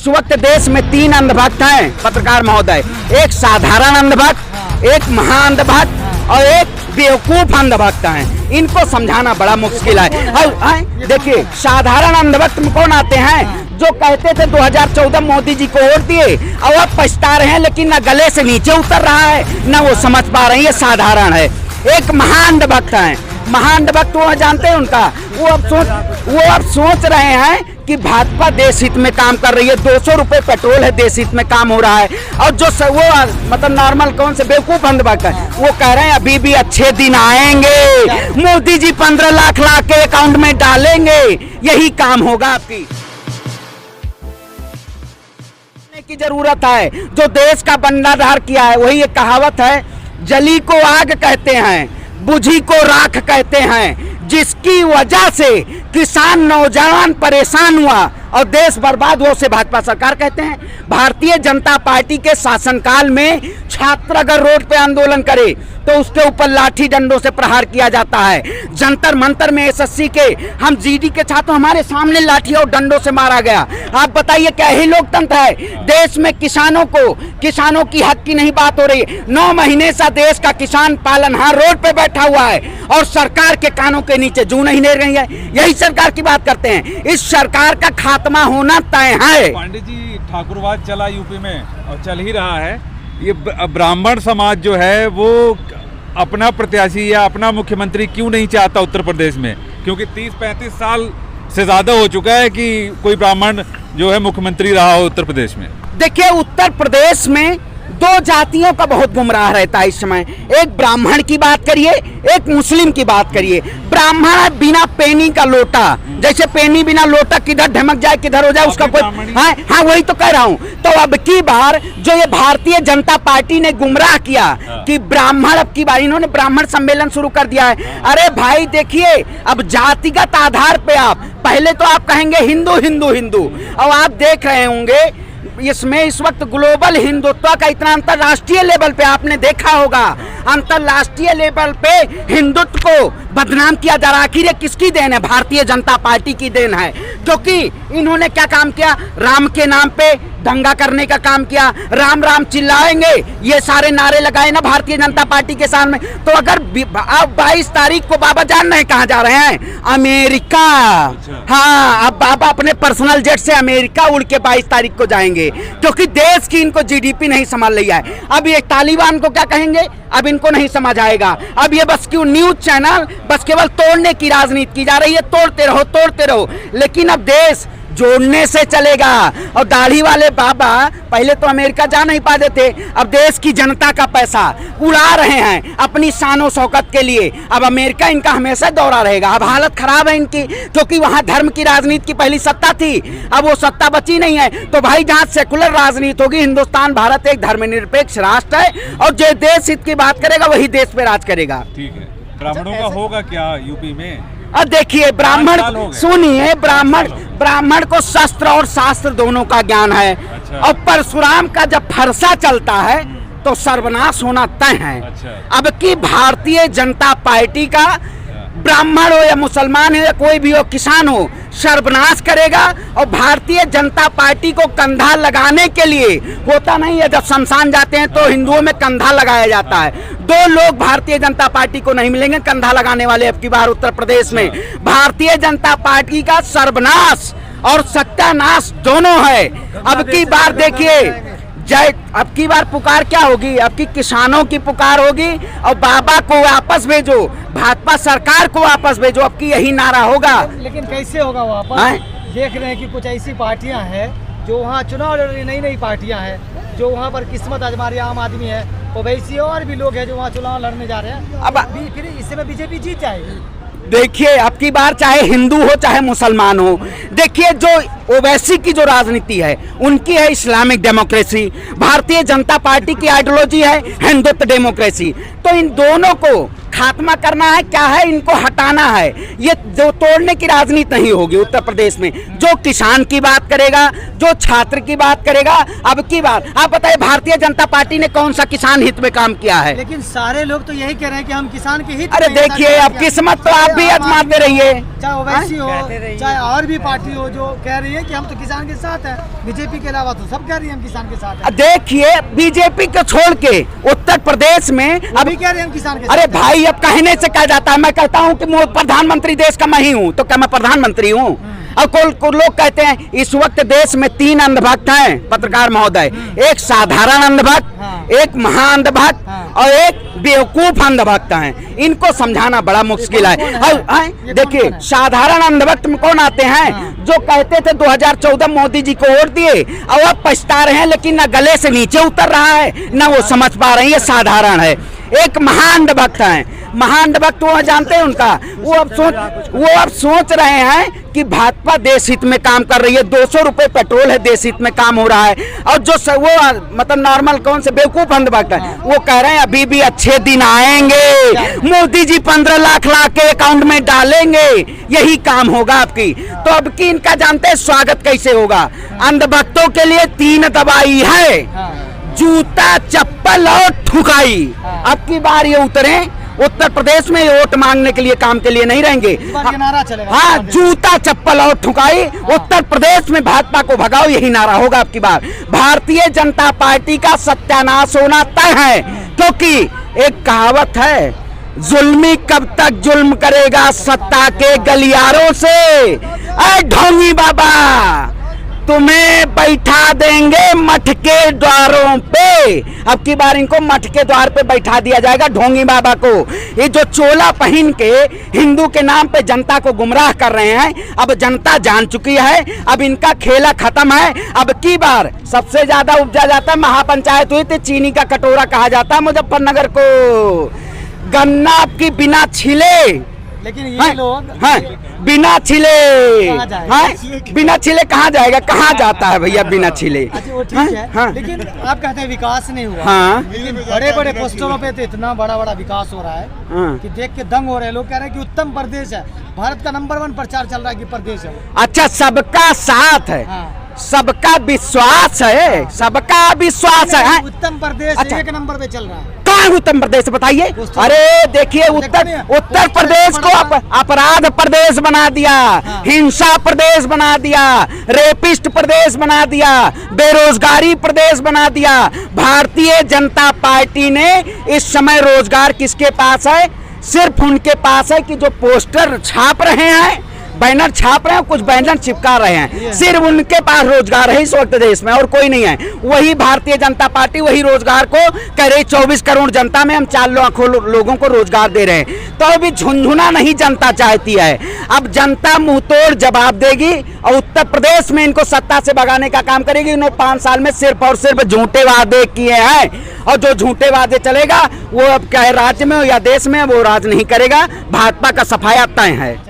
इस वक्त देश में 3 अंधभक्त हैं पत्रकार महोदय, एक साधारण अंधभक्त, एक महाअंधभक्त और एक बेवकूफ अंधभक्त हैं। इनको समझाना बड़ा मुश्किल है। देखिए साधारण अंधभक्त में कौन आते हैं? जो कहते थे 2014 मोदी जी को वोट दिए और अब पछता रहे हैं, लेकिन न गले से नीचे उतर रहा है न वो समझ पा रहे हैं। ये साधारण है। एक महाअंधभक्त है, महाअंधभक्त वो जानते हैं उनका, वो अब सोच रहे हैं कि भाजपा देश हित में काम कर रही है। 200 रुपए पेट्रोल है, देश हित में काम हो रहा है। और जो वो मतलब नॉर्मल कौन से बेवकूफ अंधभक्त है, वो कह रहे हैं अभी भी अच्छे दिन आएंगे, मोदी जी 15 लाख के अकाउंट में डालेंगे, यही काम होगा आपकी की जरूरत है। जो देश का बंडाधार किया है, वही एक कहावत है, जली को आग कहते हैं, बुझी को राख कहते हैं। जिसकी वजह से किसान नौजवान परेशान हुआ और देश बर्बाद हुआ, उसे भाजपा सरकार कहते हैं। भारतीय जनता पार्टी के शासनकाल में छात्र अगर रोड पे आंदोलन करे तो उसके ऊपर लाठी डंडों से प्रहार किया जाता है। जंतर मंतर में एसएससी के हम जीडी के छात्र, हमारे सामने लाठी और डंडों से मारा गया। आप बताइए क्या ही लोकतंत्र है? देश में किसानों की हक की नहीं बात हो रही है। 9 महीने से देश का किसान पालनहार रोड पे बैठा हुआ है और सरकार के कानों के नीचे जू नहीं ले रही है। यही सरकार की बात करते हैं। इस सरकार का खात्मा होना तय है। पांडे जी, ठाकुरवाद चला यूपी में और चल ही रहा है। ये ब्राह्मण समाज जो है वो अपना प्रत्याशी या अपना मुख्यमंत्री क्यों नहीं चाहता उत्तर प्रदेश में? क्योंकि 30-35 साल से ज्यादा हो चुका है कि कोई ब्राह्मण जो है मुख्यमंत्री रहा हो उत्तर प्रदेश में। देखिए उत्तर प्रदेश में 2 जातियों का बहुत गुमराह रहता है इस समय। एक ब्राह्मण की बात करिए, एक मुस्लिम की बात करिए। ब्राह्मण बिना पेनी का लोटा, जैसे पेनी बिना लोटा किधर ढमक जाए किधर हो जाए उसका कोई हाँ वही तो कह रहा हूँ। तो अब की बार जो ये भारतीय जनता पार्टी ने गुमराह किया कि ब्राह्मण, अब की बार इन्होंने ब्राह्मण सम्मेलन शुरू कर दिया है। अरे भाई देखिए, अब जातिगत आधार पे आप पहले तो आप कहेंगे हिंदू हिंदू हिंदू, और आप देख रहे होंगे इसमें इस वक्त ग्लोबल हिंदुत्व का इतना अंतरराष्ट्रीय लेवल पे आपने देखा होगा, अंतरराष्ट्रीय लेवल पे हिंदुत्व को बदनाम किया जा रहा है। आखिर ये किसकी देन है? भारतीय जनता पार्टी की देन है। क्योंकि इन्होंने क्या काम किया? राम के नाम पे दंगा करने का काम किया। राम राम चिल्लाएंगे, ये सारे नारे लगाए ना भारतीय जनता पार्टी के सामने। तो अगर अब 22 तारीख को बाबा जान रहे हैं कहाँ जा रहे हैं? अमेरिका। हाँ, अब बाबा अपने पर्सनल जेट से अमेरिका उड़ के 22 तारीख को जाएंगे, क्योंकि देश की इनको जीडीपी नहीं संभाल रही है। अब ये तालिबान को क्या कहेंगे? अब इनको नहीं समझ आएगा। अब ये बस क्यों न्यूज चैनल बस केवल तोड़ने की राजनीति की जा रही है, तोड़ते रहो। लेकिन अब देश जोड़ने से चलेगा। और दाढ़ी वाले बाबा पहले तो अमेरिका जा नहीं पाते थे, अब देश की जनता का पैसा उड़ा रहे हैं अपनी शानो शौकत के लिए। अब अमेरिका इनका हमेशा दौरा रहेगा। अब हालत खराब है इनकी, क्योंकि वहां धर्म की राजनीति की पहली सत्ता थी, अब वो सत्ता बची नहीं है। तो भाई जहां सेकुलर राजनीति होगी, हिंदुस्तान भारत एक धर्मनिरपेक्ष राष्ट्र है और जो देश हित की बात करेगा वही देश पे राज करेगा। ठीक है, ब्राह्मणों का होगा क्या यूपी में? अब देखिए ब्राह्मण, सुनिए, ब्राह्मण को शस्त्र और शास्त्र दोनों का ज्ञान है। अच्छा। और परशुराम का जब फरसा चलता है तो सर्वनाश होना तय है। अच्छा। अब की भारतीय जनता पार्टी का ब्राह्मण हो या मुसलमान हो या कोई भी हो, किसान हो, सर्वनाश करेगा। और भारतीय जनता पार्टी को कंधा लगाने के लिए, होता नहीं है जब शमशान जाते हैं तो हिंदुओं में कंधा लगाया जाता है, 2 लोग भारतीय जनता पार्टी को नहीं मिलेंगे कंधा लगाने वाले अब की बार उत्तर प्रदेश में। भारतीय जनता पार्टी का सर्वनाश और सत्यानाश दोनों है। अब की बार देखिए अब की बार पुकार क्या होगी? अब की किसानों की पुकार होगी और बाबा को वापस भेजो, भाजपा सरकार को वापस भेजो। अब की यही नारा होगा। लेकिन कैसे होगा वापस? देख रहे हैं कि कुछ ऐसी पार्टियां हैं जो वहाँ चुनाव लड़ रही, नई पार्टियां हैं जो वहाँ पर किस्मत आजमा रही आम आदमी है, और वैसे और भी लोग हैं जो वहाँ चुनाव लड़ने जा रहे हैं। अब फिर इस समय बीजेपी जीत जाएगी। देखिए अब की बार चाहे हिंदू हो चाहे मुसलमान हो, देखिए जो ओवैसी की जो राजनीति है उनकी है Islamic democracy, Bharatiya Janata party की आइडियोलॉजी है हिंदुत्व डेमोक्रेसी। तो इन दोनों को खात्मा करना है, क्या है, इनको हटाना है। ये जो तोड़ने की राजनीति नहीं होगी उत्तर प्रदेश में। जो किसान की बात करेगा, जो छात्र की बात करेगा, अब की बात आप बताइए भारतीय जनता पार्टी ने कौन सा किसान हित में काम किया है? लेकिन सारे लोग तो यही कह रहे हैं कि हम किसान के हित अरे में देखिए, अब किस्मत तो आप भी आजमाते रहिए, चाहे ओवैसी हो चाहे और भी पार्टी हो, जो कह रही है कि हम तो किसान के साथ हैं। बीजेपी के अलावा तो सब कह रही है हम किसान के साथ हैं। देखिए बीजेपी को छोड़ के उत्तर प्रदेश में अभी कह रहे हैं हम किसान के अरे साथ भाई, अब कहने से कहा जाता है, मैं कहता हूं कि प्रधानमंत्री देश का मैं ही हूं, तो क्या मैं प्रधानमंत्री हूं? और कोई लोग कहते हैं इस वक्त देश में 3 अंधभक्त हैं पत्रकार महोदय, एक साधारण अंधभक्त, एक महाअंधभक्त और एक बेवकूफ अंधभक्त हैं। इनको समझाना बड़ा मुश्किल है। देखिए साधारण अंधभक्त में कौन आते हैं? जो कहते थे 2014 मोदी जी को वोट दिए और अब पछता रहे हैं, लेकिन न गले से नीचे उतर रहा है न वो समझ पा रहे हैं। ये साधारण है। एक महाअंधभक्त है, महाअंधभक्त वो जानते हैं उनका, वो अब सोच रहे हैं कि भाजपा देश हित में काम कर रही है। 200 रुपए पेट्रोल है, देश हित में काम हो रहा है। और जो वो मतलब नॉर्मल कौन से बेवकूफ अंधभक्त है, वो कह रहे हैं अभी भी अच्छे दिन आएंगे, मोदी जी 15 लाख के अकाउंट में डालेंगे, यही काम होगा आपकी। तो अब की इनका जानते हैं स्वागत कैसे होगा? अंधभक्तों के लिए 3 दवाई है, जूता, चप्पल और ठुकाई। अब की बार ये उतरे उत्तर प्रदेश में, वोट मांगने के लिए, काम के लिए नहीं रहेंगे। नारा चलेगा। हाँ, जूता, चप्पल और ठुकाई। उत्तर प्रदेश में भाजपा को भगाओ, यही नारा होगा आपकी बार। भारतीय जनता पार्टी का सत्यानाश होना तय है, क्योंकि एक कहावत है, जुल्मी कब तक जुल्म करेगा सत्ता के गलियारों से। अरे ढोंगी बाबा, तुम्हें बैठा देंगे मठ के द्वारों पे। अब की बार इनको मठ के द्वार पे बैठा दिया जाएगा, ढोंगी बाबा को। ये जो चोला पहन के हिंदू के नाम पे जनता को गुमराह कर रहे हैं, अब जनता जान चुकी है, अब इनका खेला खत्म है। अब की बार सबसे ज्यादा उपजा जाता है, महापंचायत हुई थी, चीनी का कटोरा कहा जाता है मुजफ्फरनगर को। गन्ना आपकी बिना छिले, लेकिन ये लोग बिना छिले, बिना छिले कहाँ जाएगा? कहाँ जाता है भैया बिना छिले? अच्छा वो ठीक है, लेकिन आप कहते हैं विकास नहीं हुआ। लेकिन बड़े बड़े पोस्टरों पे तो इतना बड़ा बड़ा विकास हो रहा है कि देख के दंग हो रहे हैं। लोग कह रहे हैं कि उत्तम प्रदेश है, भारत का नंबर 1 प्रचार चल रहा है कि प्रदेश है। अच्छा, सबका साथ है, सबका विश्वास है, सबका विश्वास है। उत्तम प्रदेश अच्छा, 1 नंबर पे चल रहा है। कहाँ उत्तर प्रदेश बताइए? अरे देखिए, उत्तर प्रदेश को अपराध प्रदेश बना दिया, हिंसा प्रदेश बना दिया, रेपिस्ट प्रदेश बना दिया, बेरोजगारी प्रदेश बना दिया। भारतीय जनता पार्टी ने इस समय रोजगार किसके पास है? सिर्फ उनके पास है कि जो पोस्टर छाप रहे हैं, बैनर छाप रहे हैं, कुछ बैनर चिपका रहे हैं, सिर्फ उनके पास रोजगार है इस वक्त देश में, और कोई नहीं है। वही भारतीय जनता पार्टी वही रोजगार को कह रही 24 करोड़ जनता में हम 4 लाख लोगों को रोजगार दे रहे हैं। तो अभी झुंझुना नहीं जनता चाहती है, अब जनता मुंहतोड़ जवाब देगी और उत्तर प्रदेश में इनको सत्ता से भगाने का काम करेगी। इन्होंने 5 साल में सिर्फ और सिर्फ झूठे वादे किए हैं, और जो झूठे वादे चलेगा वो अब क्या है, राज्य में या देश में, वो राज नहीं करेगा। भाजपा का सफाया तय है।